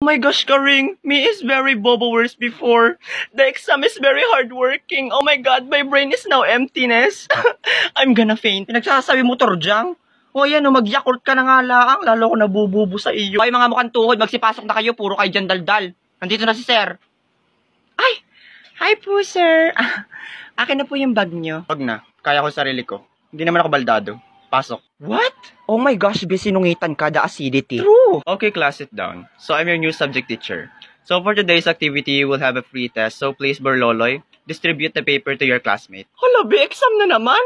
Oh my gosh, Karing, me is very bobo worse before. The exam is very hardworking. Oh my God, my brain is now emptiness. I'm gonna faint. Pinagsasabi mo, Torjang? O yan, mag-yakult ka na nga lang. Lalo ko nabububo sa iyo. Ay, mga mukhang tuhod, magsipasok na kayo. Puro kayo dyan daldal. Nandito na si Sir. Ay, hi po, Sir. Akin na po yung bag nyo. Wag na, kaya ko sarili ko. Hindi naman ako baldado. Pasok. What? Oh my gosh, sinungitan ka, the acidity. True. Okay, class, sit down. So, I'm your new subject teacher. So, for today's activity, you will have a free test. So, please, Borloloy, distribute the paper to your classmate. Hala, exam na naman.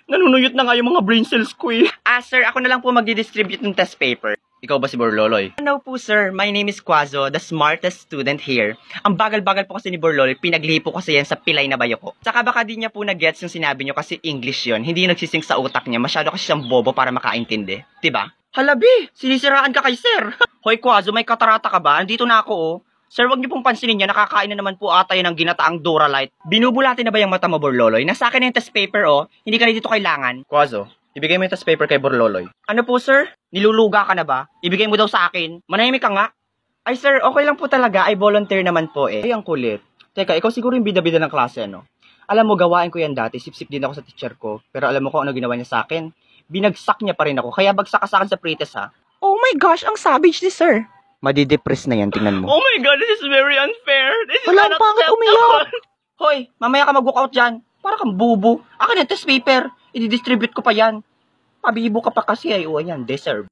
Nanunuyot na nga yung mga brain cells ko eh. Sir, ako na lang po magdi-distribute ng test paper. Ikaw ba si Borloloy? Ano po, sir. My name is Quazo, the smartest student here. Ang bagal-bagal po kasi ni Borloloy, pinaglipo kasi yan sa pilay na bayo ko. Saka baka di niya po nag-gets yung sinabi niyo kasi English yon. Hindi yung nagsising sa utak niya. Masyado kasi siyang bobo para makaintindi. Diba? Halabi, sinisiraan ka kay sir. Hoy, Quazo, may katarata ka ba? Andito na ako, oh. Sir, wag niyo pong pansinin niya, nakakain na naman po ata yun ng ginataang Duralite. Binubulati na ba yung mata mo, Borloloy? Nasa akin na yung test paper, oh. Hindi ka na dito kailangan. Quazo, ibigay mo yung test paper kay Borloloy. Ano po, sir? Niluluga ka na ba? Ibigay mo daw sa akin. Manahimik ka nga. Ay, sir, okay lang po talaga. I volunteer naman po eh. Ay, ang kulit. Teka, ikaw siguro yung bida-bida ng klase, no? Alam mo, gawain ko yan dati. Sip-sip din ako sa teacher ko. Pero alam mo kung ano ginawa niya sa akin? Binagsak niya pa rin ako. Kaya bagsak ka sa akin sa pretest, ha? Oh my gosh, ang savage ni sir. Madidepress na yan, tingnan mo. Oh my God, this is very unfair. This is Wala, pangit umiyak. Hoy, mamaya ka mag-walkout dyan. Para kang bubo. Akin yung test paper. I-distribute ko pa yan. Pabibo ka pa kasi ay uwan yan. Deserve.